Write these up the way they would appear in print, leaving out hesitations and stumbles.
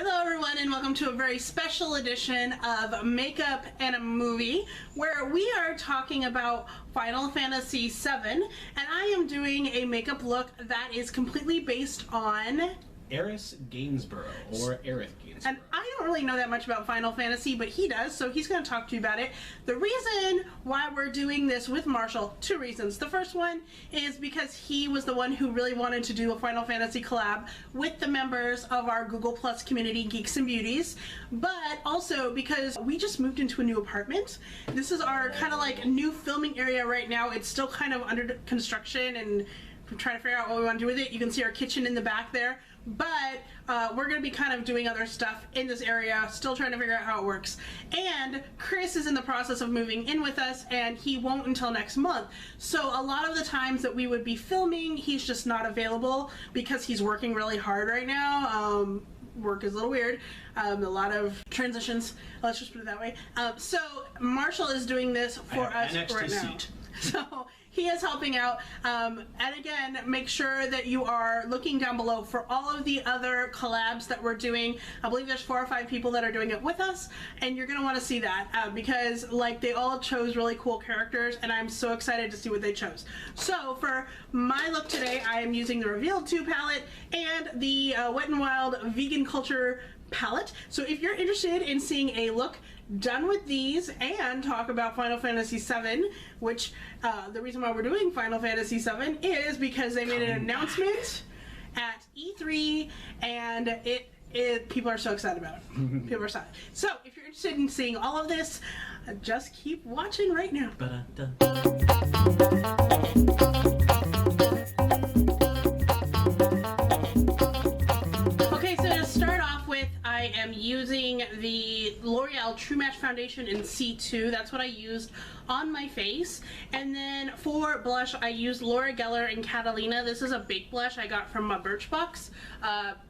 Hello everyone and welcome to a very special edition of Makeup and a Movie, where we are talking about Final Fantasy VII, and I am doing a makeup look that is completely based on Aerith Gainsborough, or Aerith Gainsborough. And I don't really know that much about Final Fantasy, but he does, so he's going to talk to you about it. The reason why we're doing this with Marshall, two reasons. The first one is because he was the one who really wanted to do a Final Fantasy collab with the members of our Google Plus community, Geeks and Beauties, but also because we just moved into a new apartment. This is our kind of like new filming area right now. It's still kind of under construction and we're trying to figure out what we want to do with it. You can see our kitchen in the back there. But we're going to be kind of doing other stuff in this area, still trying to figure out how it works. And Chris is in the process of moving in with us, and he won't until next month. So a lot of the times that we would be filming, he's just not available because he's working really hard right now. Work is a little weird. A lot of transitions, let's just put it that way. So Marshall is doing this for us right now. So he is helping out, and again, make sure that you are looking down below for all of the other collabs that we're doing. I believe there's 4 or 5 people that are doing it with us, and you're going to want to see that because like they all chose really cool characters, and I'm so excited to see what they chose. So for my look today, I am using the Revealed 2 palette and the Wet n Wild Vegan Culture palette. So if you're interested in seeing a look done with these and talk about Final Fantasy VII, which the reason why we're doing Final Fantasy VII is because they made an announcement at E3 and people are so excited about it. People are excited. So if you're interested in seeing all of this, just keep watching right now. Okay, so to start off with, I am using the L'Oreal True Match Foundation in C2. That's what I used on my face. And then for blush, I used Laura Geller and Catalina. This is a big blush I got from my Birchbox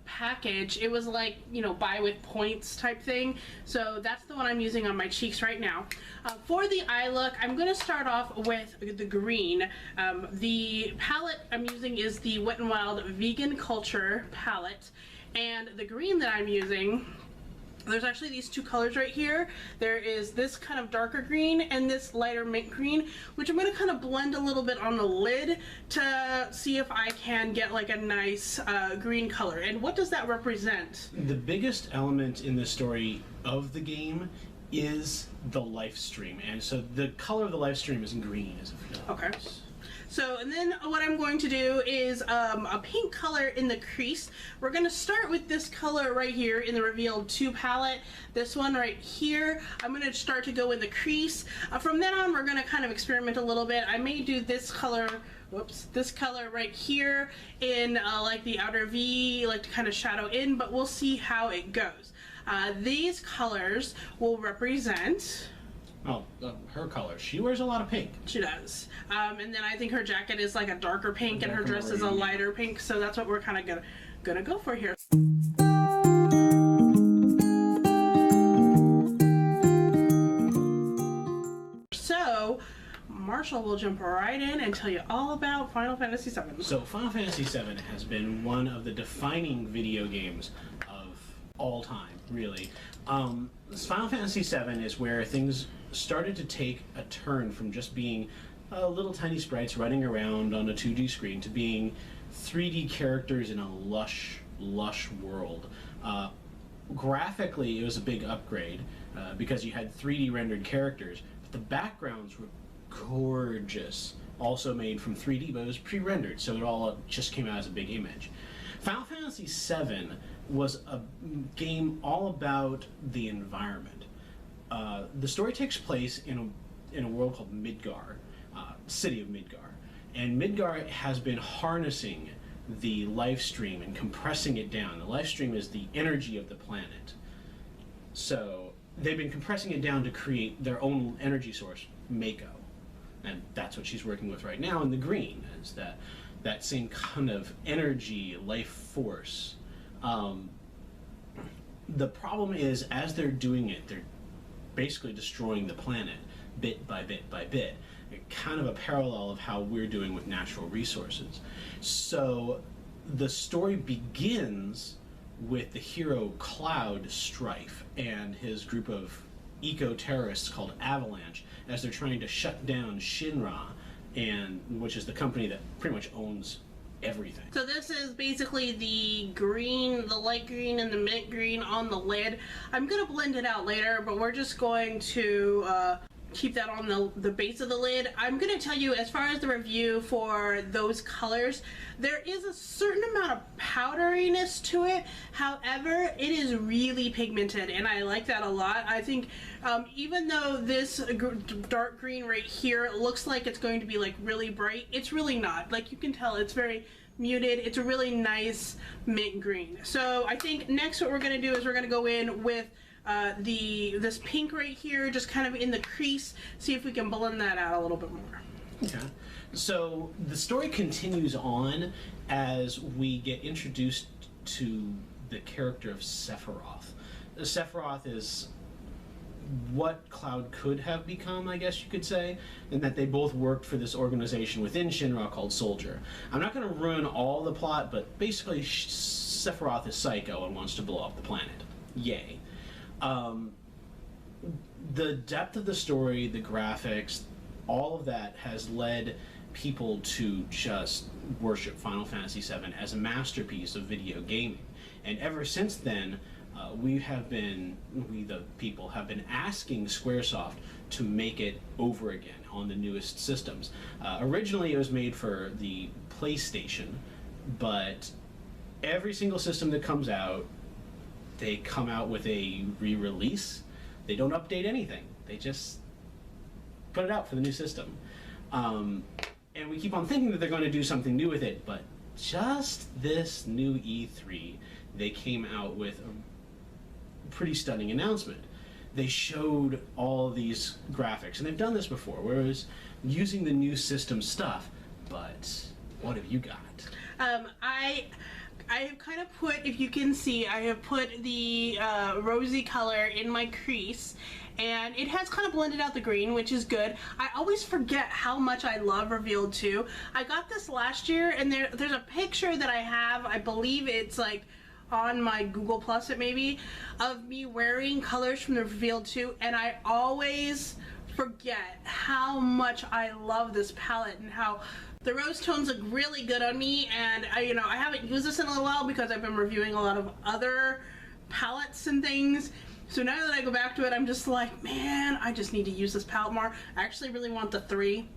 package. It was like, you know, buy with points type thing. So that's the one I'm using on my cheeks right now. For the eye look, I'm going to start off with the green. The palette I'm using is the Wet n Wild Vegan Culture palette. And the green that I'm using, there's actually these 2 colors right here. There is this kind of darker green and this lighter mint green, which I'm going to kind of blend a little bit on the lid to see if I can get like a nice green color. And what does that represent? The biggest element in the story of the game is the life stream, and so the color of the life stream is green, as if you know. Okay. So, and then what I'm going to do is a pink color in the crease. We're going to start with this color right here in the Revealed 2 palette. This one right here. I'm going to start to go in the crease. From then on, we're going to kind of experiment a little bit. I may do this color, whoops, this color right here in like the outer V, like to kind of shadow in, but we'll see how it goes. These colors will represent... Oh, her color. She wears a lot of pink. She does. And then I think her jacket is like a darker pink and her dress is a lighter pink, so that's what we're kind of gonna go for here. So, Marshall will jump right in and tell you all about Final Fantasy VII. So, Final Fantasy VII has been one of the defining video games of all time, really. Final Fantasy VII is where things started to take a turn from just being little tiny sprites running around on a 2D screen to being 3D characters in a lush world. Graphically, it was a big upgrade because you had 3D rendered characters, but the backgrounds were gorgeous. Also made from 3D, but it was pre-rendered, so it all just came out as a big image. Final Fantasy VII was a game all about the environment. The story takes place in a world called Midgar, city of Midgar, and Midgar has been harnessing the life stream and compressing it down. The life stream is the energy of the planet. So they've been compressing it down to create their own energy source, Mako, and that's what she's working with right now in the green, is that same kind of energy, life force. The problem is, as they're doing it, they're basically destroying the planet bit by bit by bit. Kind of a parallel of how we're doing with natural resources. So the story begins with the hero Cloud Strife and his group of eco-terrorists called Avalanche as they're trying to shut down Shinra, and which is the company that pretty much owns everything. So this is basically the green, the light green and the mint green on the lid. I'm going to blend it out later, but we're just going to keep that on the base of the lid. I'm going to tell you, as far as the review for those colors, there is a certain amount of powderiness to it. However, it is really pigmented, and I like that a lot. I think even though this dark green right here looks like it's going to be like really bright, it's really not. Like, you can tell it's very muted. It's a really nice mint green. So I think next what we're going to do is we're going to go in with this pink right here, just kind of in the crease, see if we can blend that out a little bit more. Okay. So the story continues on as we get introduced to the character of Sephiroth. Sephiroth is what Cloud could have become, I guess you could say, and that they both worked for this organization within Shinra called Soldier. I'm not going to ruin all the plot, but basically Sephiroth is psycho and wants to blow up the planet. Yay. The depth of the story, the graphics, all of that has led people to just worship Final Fantasy VII as a masterpiece of video gaming. And ever since then, we the people, have been asking Squaresoft to make it over again on the newest systems. Originally it was made for the PlayStation, but every single system that comes out, they come out with a re-release. They don't update anything. They just put it out for the new system. And we keep on thinking that they're going to do something new with it, but just this new E3, they came out with a pretty stunning announcement. They showed all these graphics, and they've done this before, whereas using the new system stuff, but what have you got? I have kind of put, if you can see, I have put the rosy color in my crease, and it has kind of blended out the green, which is good. I always forget how much I love Revealed 2. I got this last year, and there's a picture that I have, I believe it's like on my Google Plus it maybe, of me wearing colors from the Revealed 2, and I always forget how much I love this palette and how the rose tones look really good on me. And I haven't used this in a little while because I've been reviewing a lot of other palettes and things. So now that I go back to it, I'm just like, man, I just need to use this palette more. I actually really want the 3.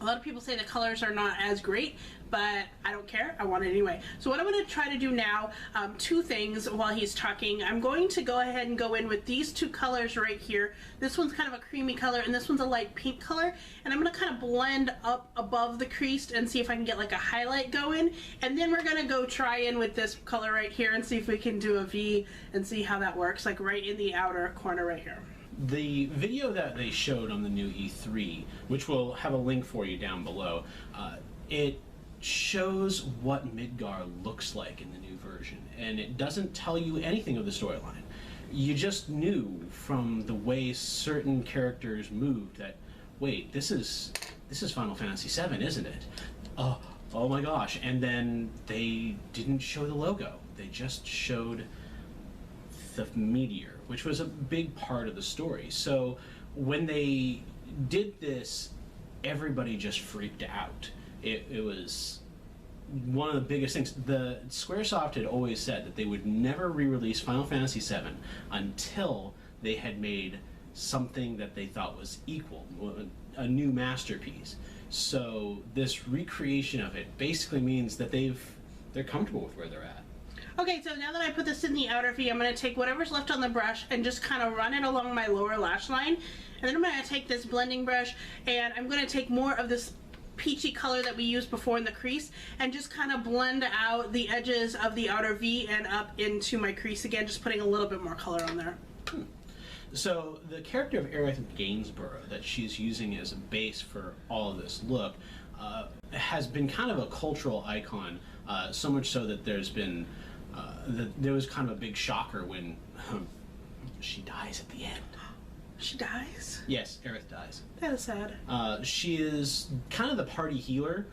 A lot of people say the colors are not as great, but I don't care. I want it anyway. So what I'm going to try to do now, 2 things while he's talking. I'm going to go ahead and go in with these 2 colors right here. This one's kind of a creamy color, and this one's a light pink color. And I'm going to kind of blend up above the crease and see if I can get like a highlight going. And then we're going to go try in with this color right here and see if we can do a V and see how that works, like right in the outer corner right here. The video that they showed on the new E3, which we'll have a link for you down below, it shows what Midgar looks like in the new version, and it doesn't tell you anything of the storyline. You just knew from the way certain characters moved that, wait, this is Final Fantasy VII, isn't it? Oh my gosh! And then they didn't show the logo; they just showed the meteor, which was a big part of the story. So when they did this, everybody just freaked out. It was one of the biggest things. The Squaresoft had always said that they would never re-release Final Fantasy VII until they had made something that they thought was equal, a new masterpiece. So this recreation of it basically means that they're comfortable with where they're at. Okay, so now that I put this in the outer V, I'm going to take whatever's left on the brush and just kind of run it along my lower lash line. And then I'm going to take this blending brush and I'm going to take more of this peachy color that we used before in the crease and just kind of blend out the edges of the outer V and up into my crease again, just putting a little bit more color on there. So the character of Aerith Gainsborough that she's using as a base for all of this look has been kind of a cultural icon, so much so that there's been there was kind of a big shocker when she dies at the end. She dies? Yes, Aerith dies. That is sad. She is kind of the party healer.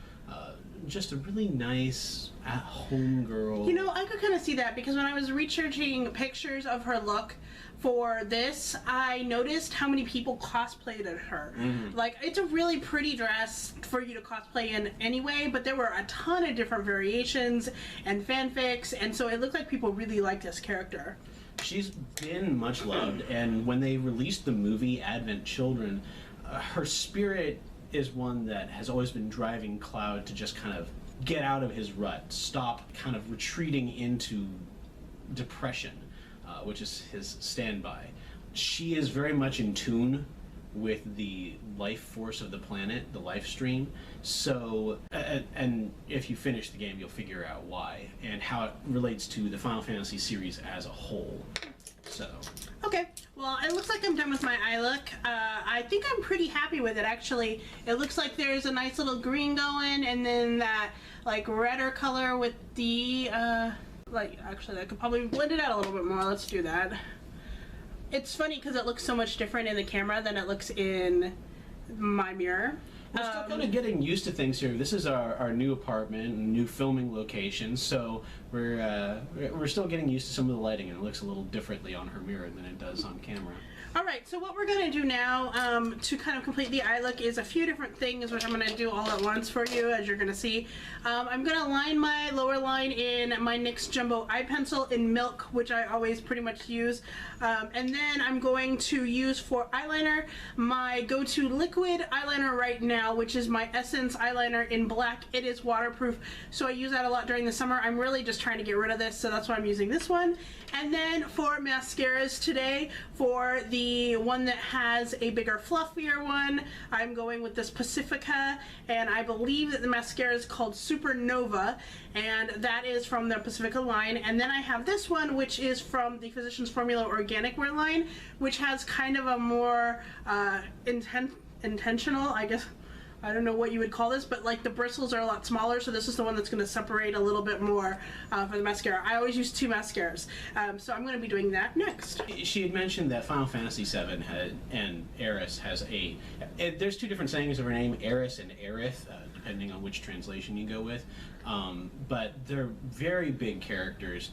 just a really nice at-home girl. You know, I could kind of see that because when I was researching pictures of her look for this, I noticed how many people cosplayed her. Like, it's a really pretty dress for you to cosplay in anyway, but there were a ton of different variations and fanfics, and so it looked like people really liked this character. She's been much loved, and when they released the movie Advent Children, her spirit is one that has always been driving Cloud to just kind of get out of his rut, stop kind of retreating into depression, which is his standby. She is very much in tune with the life force of the planet, the life stream. So, and if you finish the game, you'll figure out why and how it relates to the Final Fantasy series as a whole. So. Okay, well, it looks like I'm done with my eye look. I think I'm pretty happy with it, actually. It looks like there's a nice little green going, and then that, like, redder color with the, like, actually, I could probably blend it out a little bit more. Let's do that. It's funny because it looks so much different in the camera than it looks in my mirror. We're still kind of getting used to things here. This is our new apartment, new filming location, so we're still getting used to some of the lighting, and it looks a little differently on her mirror than it does on camera. Alright, so what we're going to do now to kind of complete the eye look is a few different things, which I'm going to do all at once for you, as you're going to see. I'm going to line my lower line in my NYX Jumbo Eye Pencil in Milk, which I always pretty much use. And then I'm going to use for eyeliner my go-to liquid eyeliner right now, which is my Essence eyeliner in black. It is waterproof, so I use that a lot during the summer. I'm really just trying to get rid of this, so that's why I'm using this one. And then for mascaras today, for the one that has a bigger, fluffier one, I'm going with this Pacifica, and I believe that the mascara is called Supernova, and that is from the Pacifica line. And then I have this one, which is from the Physicians Formula Organic Wear line, which has kind of a more intentional, I guess, I don't know what you would call this, but like the bristles are a lot smaller, so this is the one that's going to separate a little bit more for the mascara. I always use two mascaras, so I'm going to be doing that next. She had mentioned that Final Fantasy VII and Aerith has there's two different sayings of her name, Aerith and Aerith, depending on which translation you go with, but they're very big characters.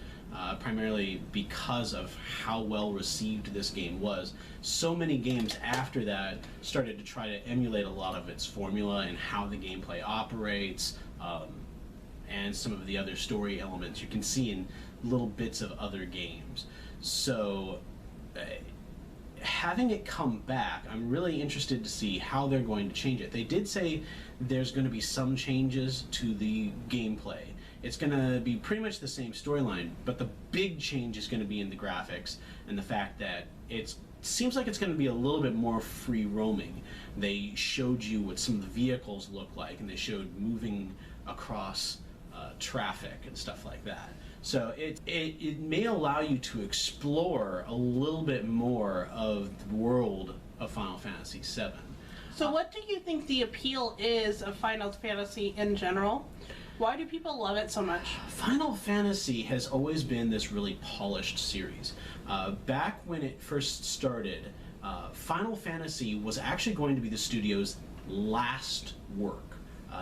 Primarily because of how well received this game was. So many games after that started to try to emulate a lot of its formula and how the gameplay operates, and some of the other story elements you can see in little bits of other games. So having it come back, I'm really interested to see how they're going to change it. They did say there's going to be some changes to the gameplay. It's going to be pretty much the same storyline, but the big change is going to be in the graphics and the fact that it seems like it's going to be a little bit more free roaming. They showed you what some of the vehicles look like, and they showed moving across traffic and stuff like that. So it may allow you to explore a little bit more of the world of Final Fantasy VII. So what do you think the appeal is of Final Fantasy in general? Why do people love it so much? Final Fantasy has always been this really polished series. Back when it first started, Final Fantasy was actually going to be the studio's last work.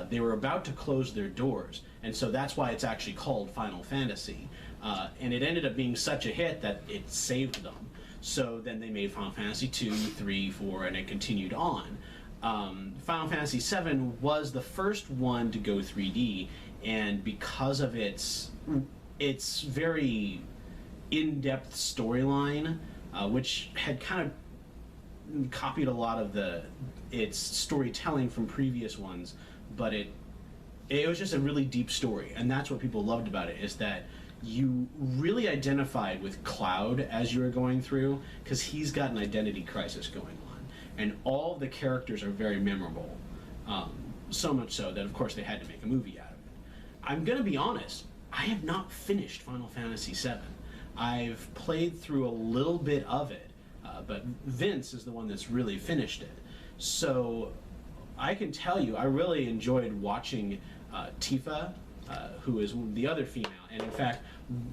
They were about to close their doors, and so that's why it's actually called Final Fantasy. And it ended up being such a hit that it saved them. So then they made Final Fantasy 2, 3, 4, and it continued on. Final Fantasy VII was the first one to go 3D, and because of its very in-depth storyline, which had kind of copied a lot of its storytelling from previous ones, but it was just a really deep story, and that's what people loved about it, is that you really identified with Cloud as you were going through, because he's got an identity crisis going on. And all the characters are very memorable, so much so that, of course, they had to make a movie out of it. I'm going to be honest, I have not finished Final Fantasy VII. I've played through a little bit of it, but Vince is the one that's really finished it. So I can tell you, I really enjoyed watching Tifa, who is the other female And in fact,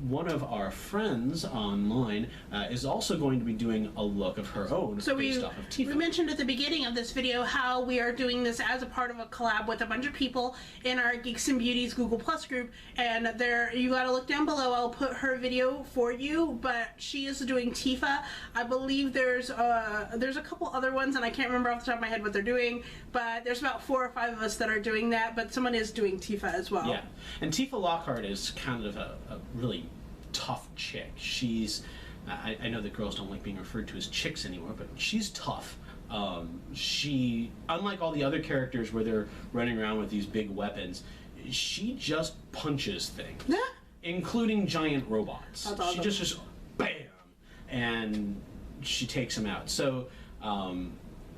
one of our friends online is also going to be doing a look of her own based off of Tifa. We mentioned at the beginning of this video how we are doing this as a part of a collab with a bunch of people in our Geeks and Beauties Google Plus group, and there, you gotta look down below, I'll put her video for you, but she is doing Tifa. I believe there's a couple other ones, and I can't remember off the top of my head what they're doing, but there's about 4 or 5 of us that are doing that, but someone is doing Tifa as well. Yeah, and Tifa Lockhart is kind of a really tough chick. She's, I know that girls don't like being referred to as chicks anymore, but she's tough. She, unlike all the other characters where they're running around with these big weapons, she just punches things, including giant robots. That's awesome. She just bam, and she takes them out. So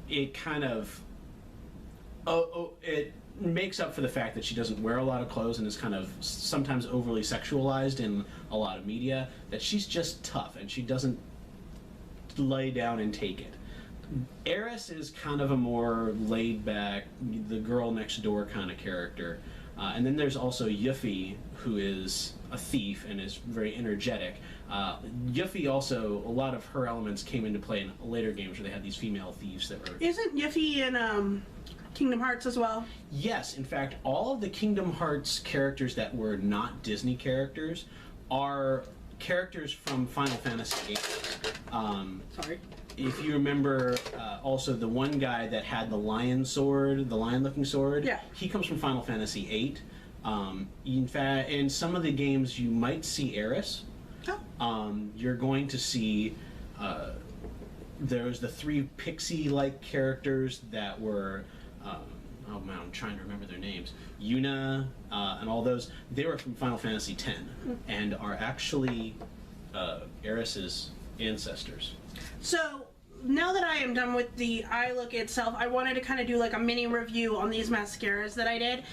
it kind of it makes up for the fact that she doesn't wear a lot of clothes and is kind of sometimes overly sexualized in a lot of media, that she's just tough and she doesn't lay down and take it. Aerith is kind of a more laid back, the girl next door kind of character. And then there's also Yuffie, who is a thief and is very energetic. Yuffie also, a lot of her elements came into play in later games where they had these female thieves that were... Isn't Yuffie in Kingdom Hearts as well? Yes, in fact, all of the Kingdom Hearts characters that were not Disney characters are characters from Final Fantasy VIII. Sorry. If you remember, also the one guy that had the lion sword, the lion-looking sword, yeah, he comes from Final Fantasy VIII. In fact, in some of the games, you might see Aerith. Oh. You're going to see there's the 3 pixie-like characters that were. Oh man, I'm trying to remember their names. Yuna and all those. They were from Final Fantasy X and are actually Aerith's ancestors. So now that I am done with the eye look itself, I wanted to kind of do like a mini review on these mascaras that I did.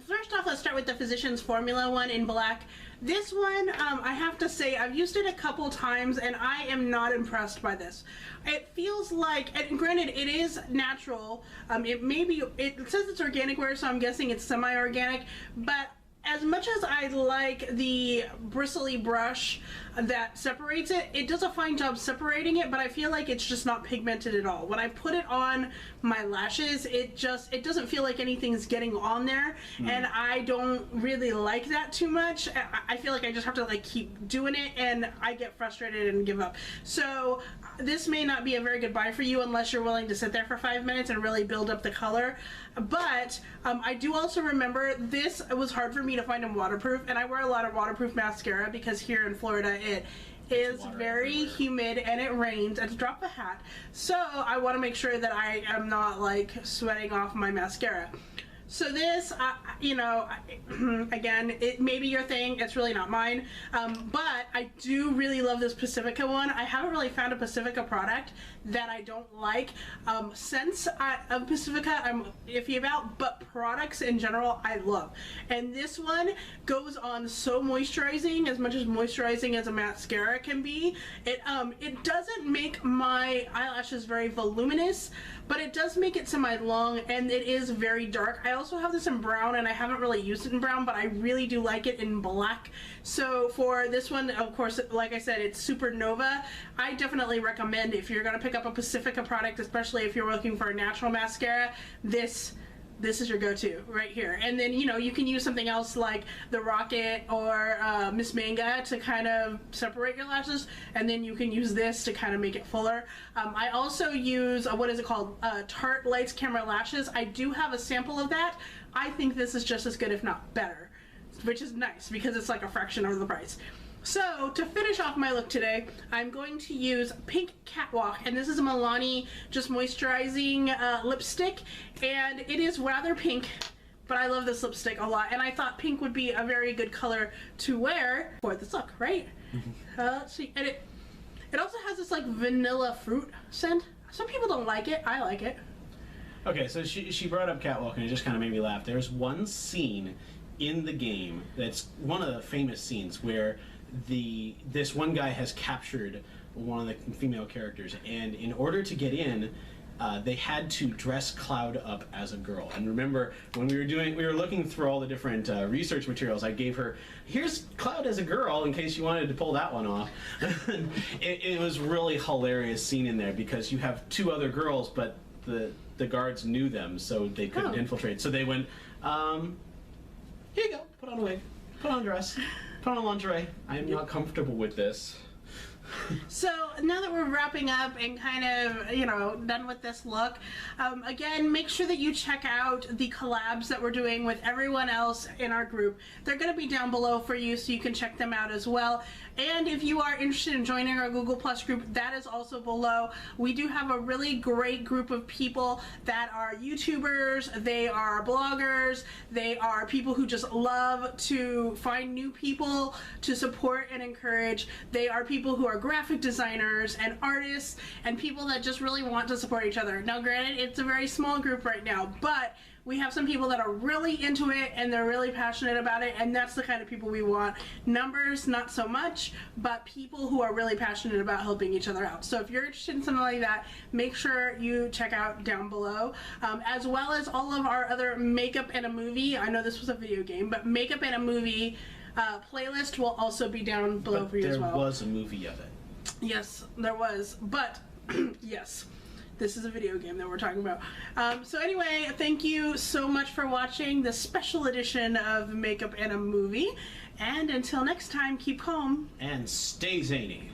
First off, let's start with the Physicians Formula one in black. This one, I have to say, I've used it a couple times and I am not impressed by this. It feels like, and granted, it is natural. It says it's organic wear, so I'm guessing it's semi-organic, but as much as I like the bristly brush that separates it, it does a fine job separating it, but I feel like it's just not pigmented at all. When I put it on my lashes, it doesn't feel like anything's getting on there, and I don't really like that too much. I feel like I just have to like keep doing it, and I get frustrated and give up. So this may not be a very good buy for you unless you're willing to sit there for 5 minutes and really build up the color. But I do also remember this was hard for me to find in waterproof, and I wear a lot of waterproof mascara because here in Florida it is very humid and it rains and to drop a hat, so I want to make sure that I am not like sweating off my mascara. So this, again, it may be your thing, it's really not mine, but I do really love this Pacifica one. I haven't really found a Pacifica product that I don't like. Scents of Pacifica I'm iffy about, but products in general I love. And this one goes on so moisturizing, as much as moisturizing as a mascara can be. It doesn't make my eyelashes very voluminous, but it does make it semi-long, and it is very dark. I also have this in brown, and I haven't really used it in brown, but I really do like it in black. So for this one, of course, like I said, it's Supernova. I definitely recommend, if you're going to pick up a Pacifica product, especially if you're looking for a natural mascara, this is your go-to right here. And then, you can use something else like the Rocket or Miss Manga to kind of separate your lashes, and then you can use this to kind of make it fuller. I also use, what is it called? Tarte Lights Camera Lashes. I do have a sample of that. I think this is just as good, if not better, which is nice because it's like a fraction of the price. So, to finish off my look today, I'm going to use Pink Catwalk, and this is a Milani just moisturizing lipstick, and it is rather pink, but I love this lipstick a lot, and I thought pink would be a very good color to wear for this look, right? Let's see, and it also has this like vanilla fruit scent. Some people don't like it, I like it. Okay, so she brought up Catwalk, and it just kind of made me laugh. There's one scene in the game that's one of the famous scenes where this one guy has captured one of the female characters, and in order to get in, they had to dress Cloud up as a girl. And remember, when we were looking through all the different research materials, I gave her, here's Cloud as a girl in case you wanted to pull that one off. It was really hilarious scene in there because you have two other girls, but the guards knew them, so they couldn't infiltrate. So they went, here you go, put on a wig, put on a dress, put on lingerie. I am not comfortable with this. So now that we're wrapping up and kind of, done with this look, again, make sure that you check out the collabs that we're doing with everyone else in our group. They're going to be down below for you so you can check them out as well. And if you are interested in joining our Google Plus group, that is also below. We do have a really great group of people that are YouTubers, they are bloggers, they are people who just love to find new people to support and encourage. They are people who are graphic designers and artists and people that just really want to support each other. Now granted, it's a very small group right now, but we have some people that are really into it and they're really passionate about it, and that's the kind of people we want. Numbers, not so much, but people who are really passionate about helping each other out. So if you're interested in something like that, make sure you check out down below, as well as all of our other makeup and a movie. I know this was a video game, but makeup and a movie playlist will also be down below for you as well. There was a movie of it. Yes, there was, but yes. This is a video game that we're talking about. So anyway, thank you so much for watching this special edition of Makeup and a Movie. And until next time, keep calm. And stay zany.